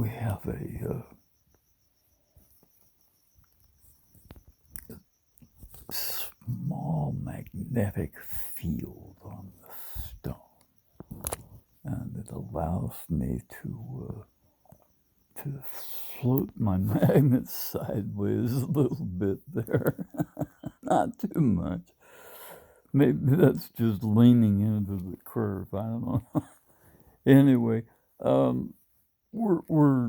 we have a small magnetic field on the stone, and it allows me to float my magnet sideways a little bit there. Not too much. Maybe that's just leaning into the curve. I don't know. Anyway, we're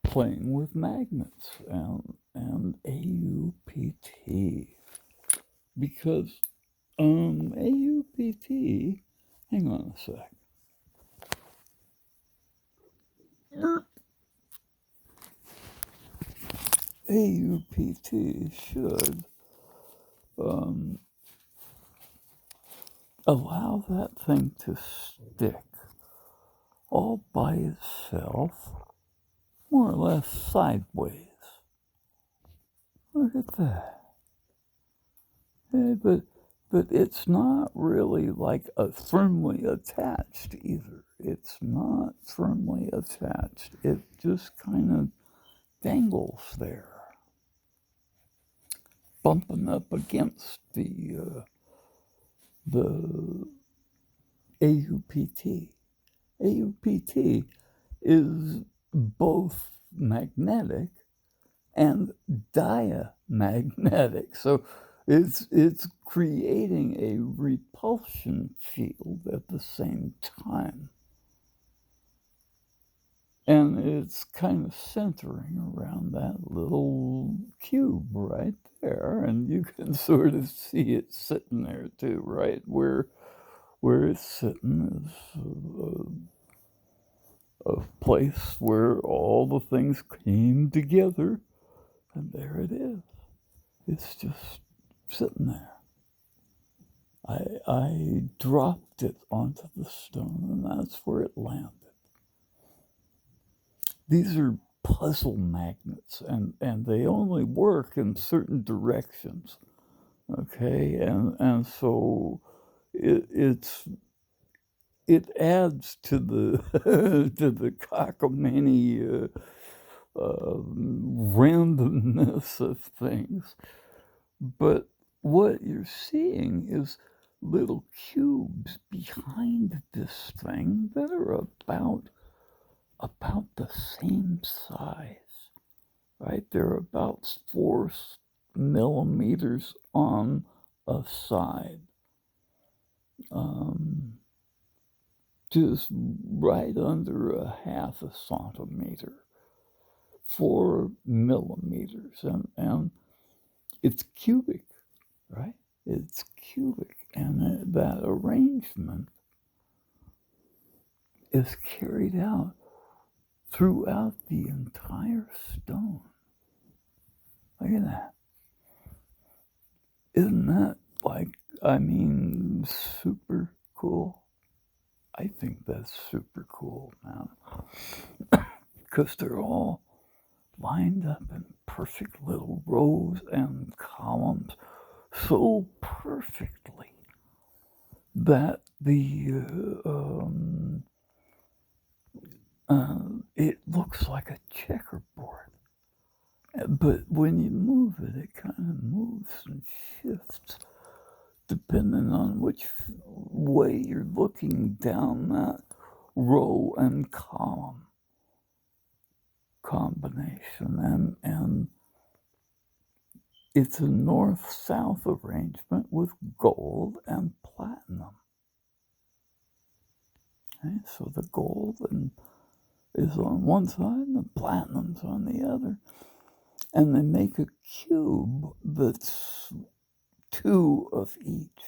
playing with magnets and AUPT because AUPT. Hang on a sec. AUPT should allow that thing to stick all by itself, more or less sideways. Look at that. Hey, but it's not really like firmly attached either. It's not firmly attached. It just kind of dangles there, bumping up against the AUPT. AUPT is both magnetic and diamagnetic. So it's creating a repulsion field at the same time. And it's kind of centering around that little cube right there. And you can sort of see it sitting there too, right? Where it's sitting is a place where all the things came together. And there it is. It's just sitting there. I dropped it onto the stone, and that's where it landed. These are puzzle magnets, and they only work in certain directions. Okay, and so it adds to the to the cockamamie randomness of things. But what you're seeing is little cubes behind this thing that are about the same size, right? They're about 4 millimeters on a side. Just right under a half a centimeter, 4 millimeters, and it's cubic, right? It's cubic, and that arrangement is carried out throughout the entire stone. Look at that. Isn't that super cool? I think that's super cool, man. Because they're all lined up in perfect little rows and columns so perfectly that it looks like a checkerboard. But when you move it, it kind of moves and shifts depending on which way you're looking down that row and column combination. And it's a north-south arrangement with gold and platinum. Okay, so the gold is on one side and the platinum's on the other. And they make a cube that's 2 of each.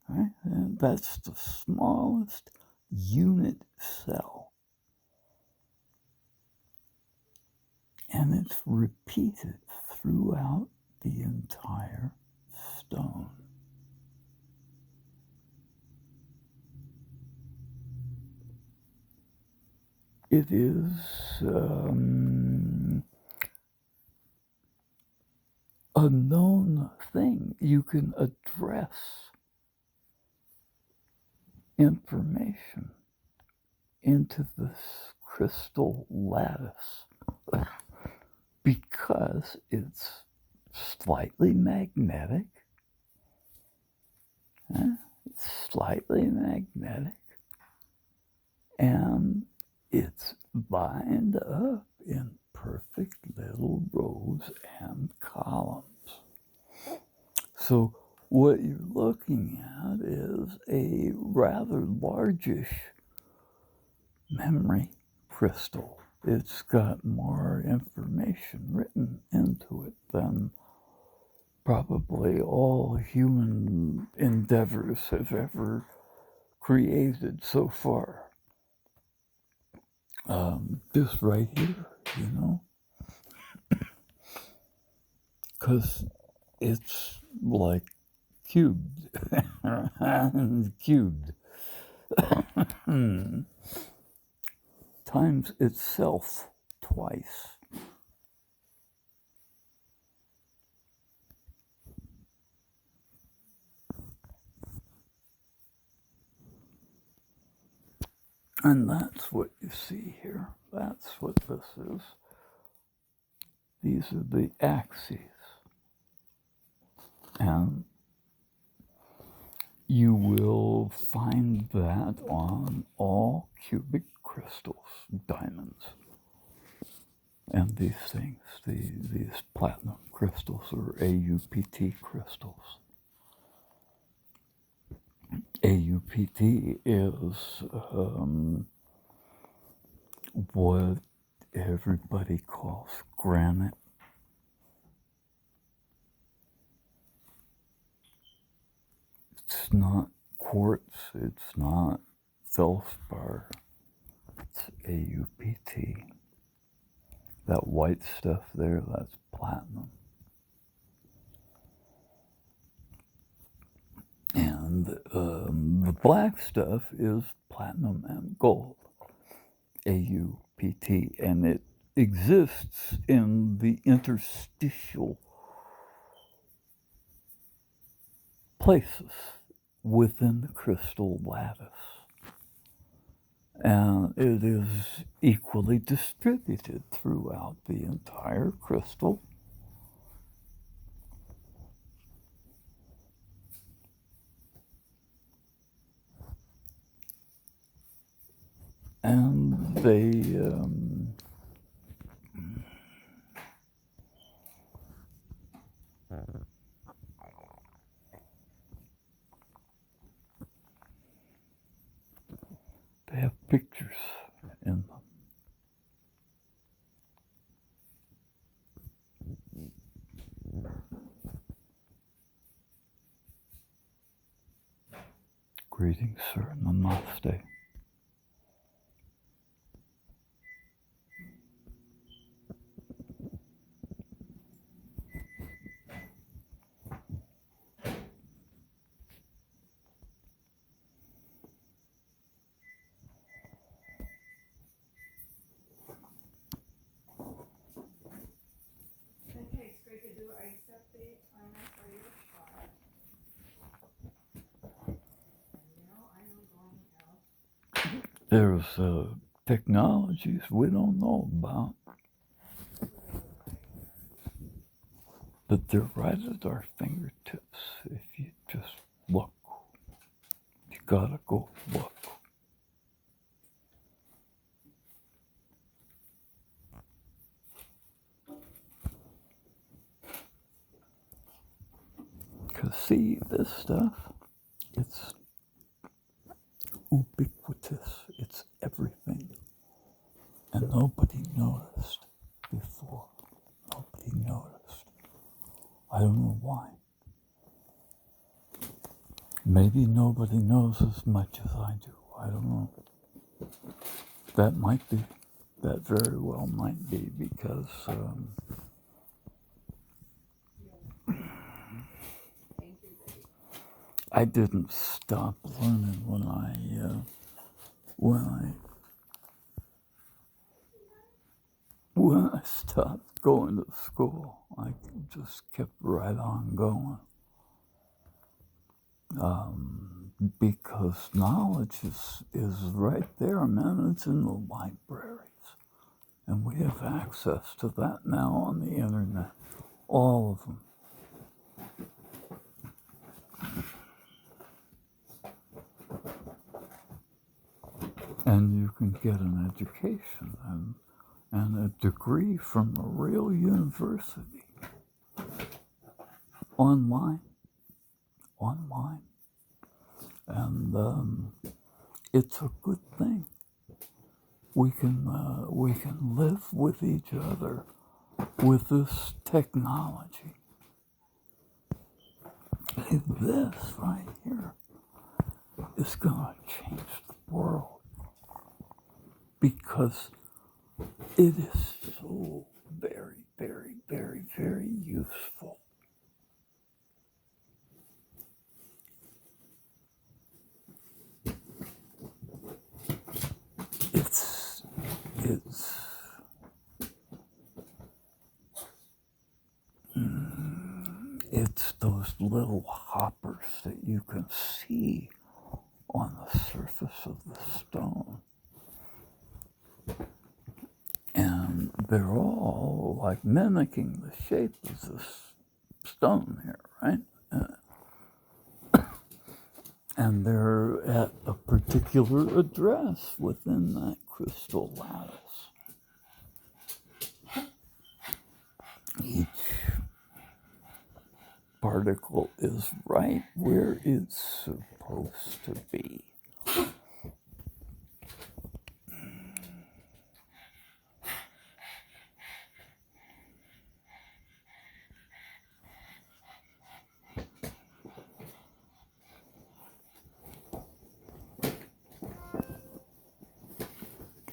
Right? And that's the smallest unit cell. And it's repeated throughout the entire stone. It is a known thing. You can address information into the crystal lattice because it's slightly magnetic. It's slightly magnetic, and it's lined up in perfect little rows and columns. So what you're looking at is a rather largish memory crystal. It's got more information written into it than probably all human endeavors have ever created so far. This right here, you know, because it's like cubed, cubed, times itself twice. And that's what you see here. That's what this is. These are the axes. And you will find that on all cubic crystals, diamonds, and these things, these platinum crystals or AUPT crystals. AUPT is what everybody calls granite. It's not quartz, it's not feldspar, it's AUPT. That white stuff there, that's platinum. And the black stuff is platinum and gold, AUPT, and it exists in the interstitial places within the crystal lattice. And it is equally distributed throughout the entire crystal. And they have pictures in them. Greetings, sir. Namaste. There's technologies we don't know about, but they're right at our fingertips if you just look. You gotta go look. Because see, this stuff, it's ubiquitous. It's everything. And nobody noticed before. Nobody noticed. I don't know why. Maybe nobody knows as much as I do. I don't know. That might be. That very well might be because I didn't stop learning when I stopped going to school. I just kept right on going. Because knowledge is right there, man. It's in the library. And we have access to that now on the internet, all of them. And you can get an education and a degree from a real university online. And it's a good thing. We can live with each other with this technology. This right here is going to change the world because it is so very, very, very, very useful. It's those little hoppers that you can see on the surface of the stone. And they're all like mimicking the shape of this stone here, right? And they're at a particular address within that crystal lattice. Each particle is right where it's supposed to be.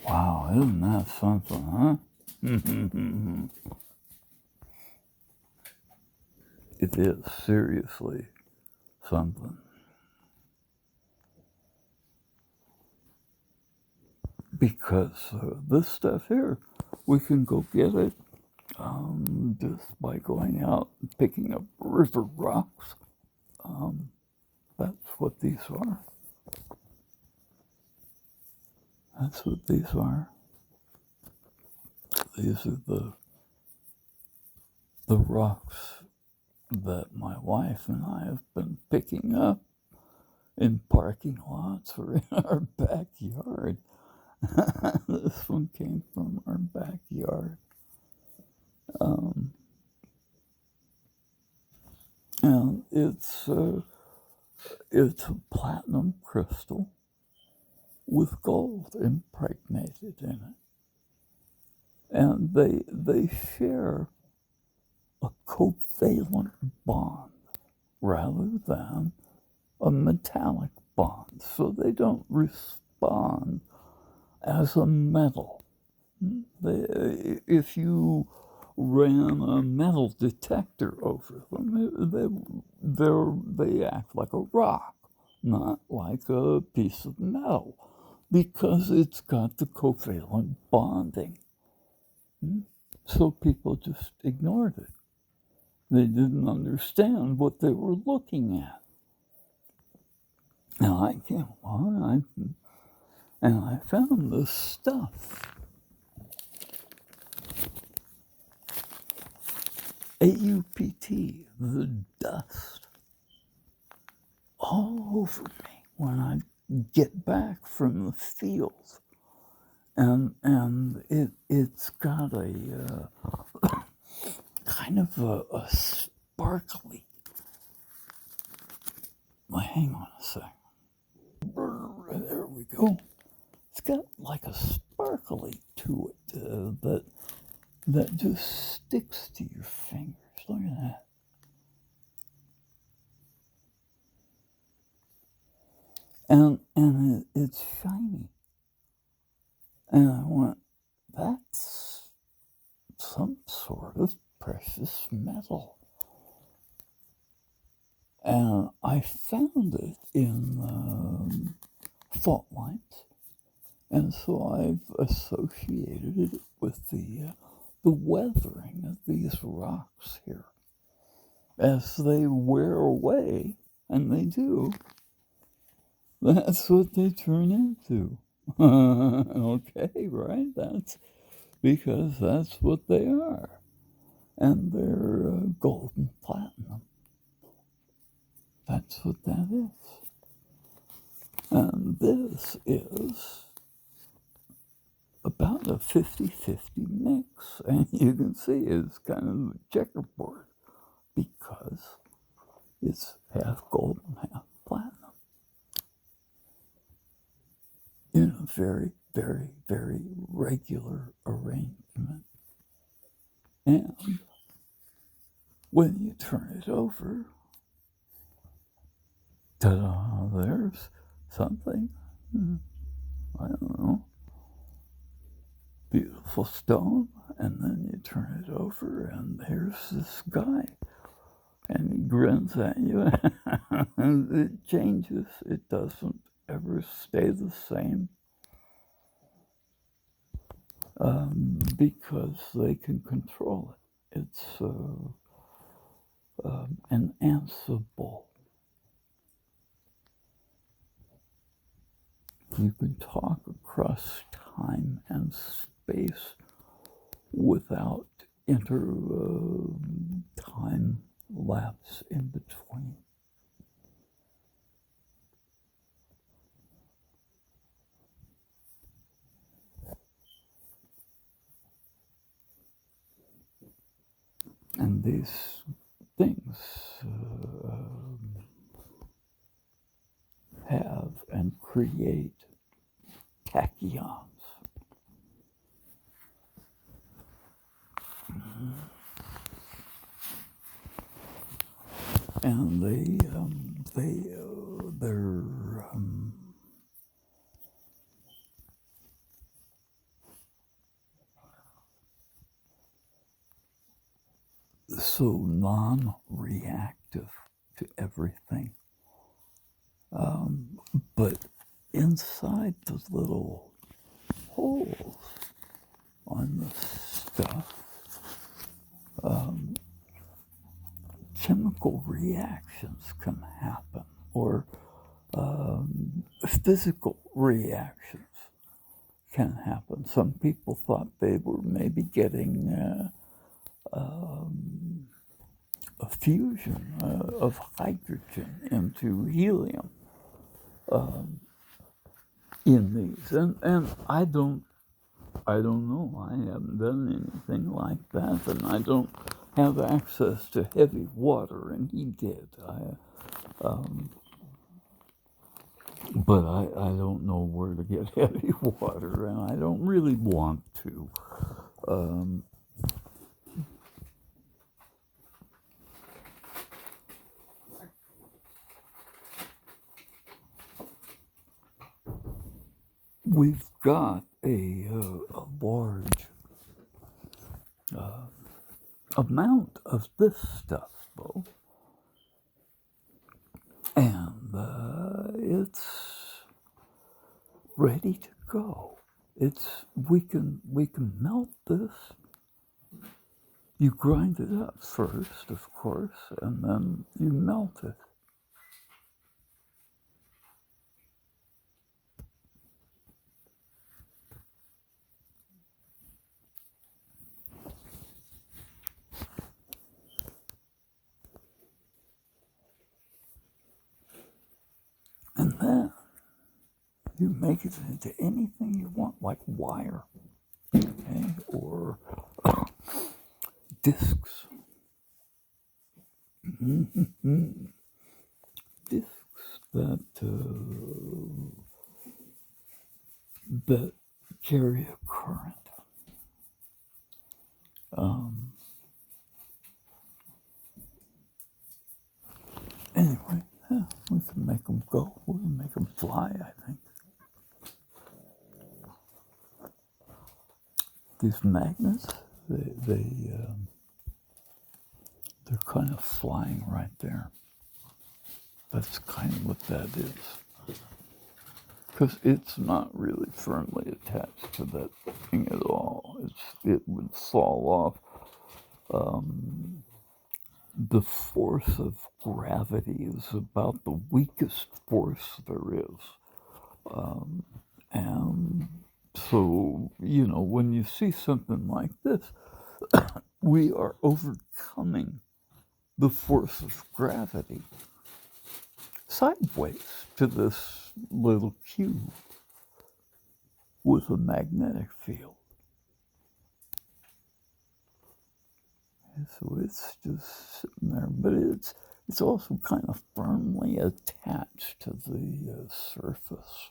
Wow, isn't that something, huh? It is seriously something. Because this stuff here, we can go get it just by going out and picking up river rocks. That's what these are. That's what these are. These are the rocks that my wife and I have been picking up in parking lots or in our backyard. This one came from our backyard. And it's a platinum crystal with gold impregnated in it. And they share a covalent bond rather than a metallic bond. So they don't respond as a metal. If you ran a metal detector over them, they act like a rock, not like a piece of metal, because it's got the covalent bonding. So people just ignored it. They didn't understand what they were looking at. And I came along and I found this stuff. AUPT, the dust, all over me when I get back from the field. And it's got a kind of a sparkly, well, hang on a second. There we go. It's got like a sparkly to it that just sticks to your fingers. Look at that. And it's shiny. And I went, that's some sort of precious metal. And I found it in fault lines. And so I've associated it with the weathering of these rocks here. As they wear away, and they do, that's what they turn into. Okay, right? because that's what they are. And they're gold and platinum. That's what that is. And this is about a 50-50 mix. And you can see it's kind of a checkerboard because it's half gold and half platinum. In a very, very, very regular arrangement. And when you turn it over, ta-da, there's something, I don't know, beautiful stone, and then you turn it over, and there's this guy, and he grins at you, and it changes. It doesn't ever stay the same, because they can control it. It's an Ansible. You can talk across time and space without time lapse in between. And these things have and create tachyons. And they're so non-reactive to everything. But inside those little holes on the stuff, chemical reactions can happen, or physical reactions can happen. Some people thought they were maybe getting a fusion of hydrogen into helium in these, and I don't know. I haven't done anything like that, and I don't have access to heavy water, and he did. But I don't know where to get heavy water, and I don't really want to. We've got a large amount of this stuff, though, and it's ready to go. We can melt this. You grind it up first, of course, and then you melt it. And then you make it into anything you want, like wire, okay, or discs. Discs that carry a current. Anyway, yeah, we can make them go. We can make them fly, I think. These magnets, they're kind of flying right there. That's kind of what that is. Because it's not really firmly attached to that thing at all. It would fall off. The force of gravity is about the weakest force there is. And So, when you see something like this, we are overcoming the force of gravity sideways to this little cube with a magnetic field. And so it's just sitting there, but it's also kind of firmly attached to the surface.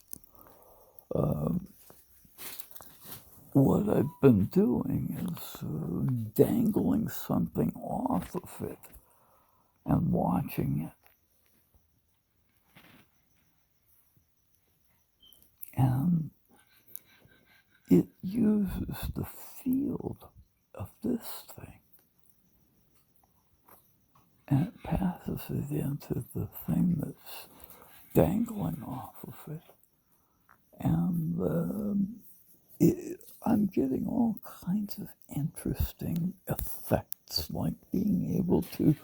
What I've been doing is dangling something off of it and watching it. And it uses the field of this thing and it passes it into the thing that's dangling off of it. And I'm getting all kinds of interesting effects, like being able to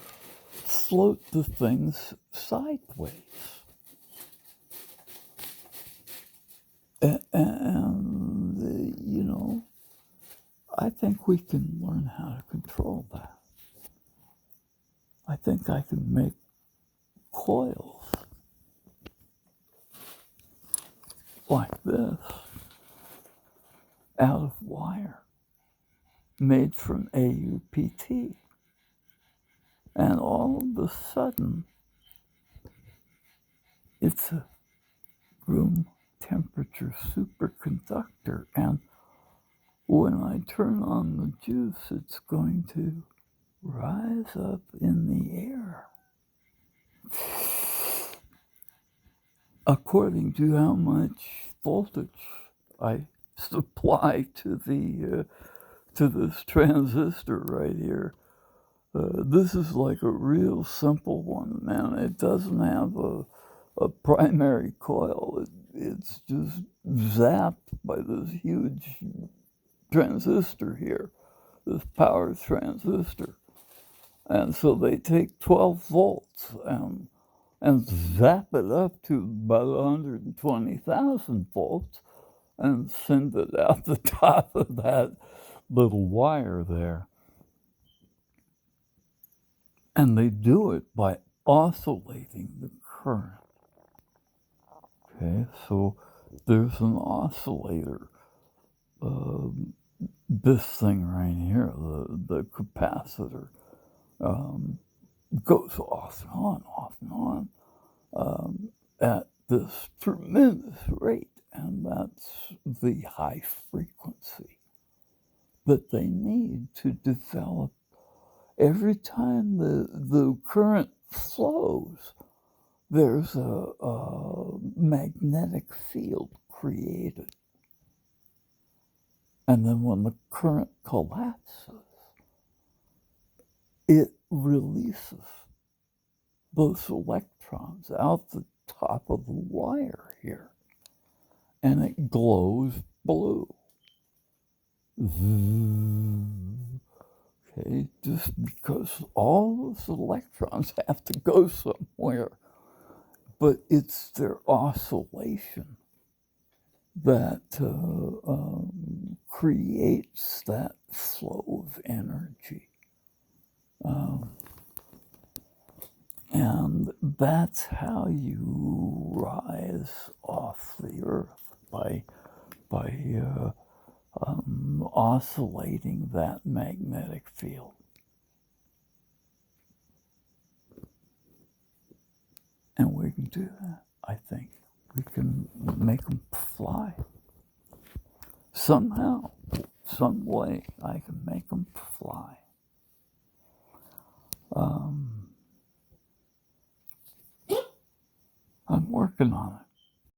float the things sideways. And, I think we can learn how to control that. I think I can make coils like this out of wire made from AUPT. And all of a sudden, it's a room temperature superconductor. And when I turn on the juice, it's going to rise up in the air according to how much voltage I supply to this transistor right here. This is like a real simple one, man. It doesn't have a primary coil. It's just zapped by this huge transistor here, this power transistor. And so they take 12 volts and zap it up to about 120,000 volts and send it out the top of that little wire there. And they do it by oscillating the current. Okay, so there's an oscillator. This thing right here, the capacitor, goes off and on at this tremendous rate. And that's the high frequency that they need to develop. Every time the current flows, there's a magnetic field created. And then when the current collapses, it releases those electrons out the top of the wire here. And it glows blue. Okay, just because all those electrons have to go somewhere. But it's their oscillation that creates that flow of energy. And that's how you rise off the earth, by oscillating that magnetic field. And we can do that, I think. We can make them fly. Somehow, some way, I can make them fly. I'm working on it.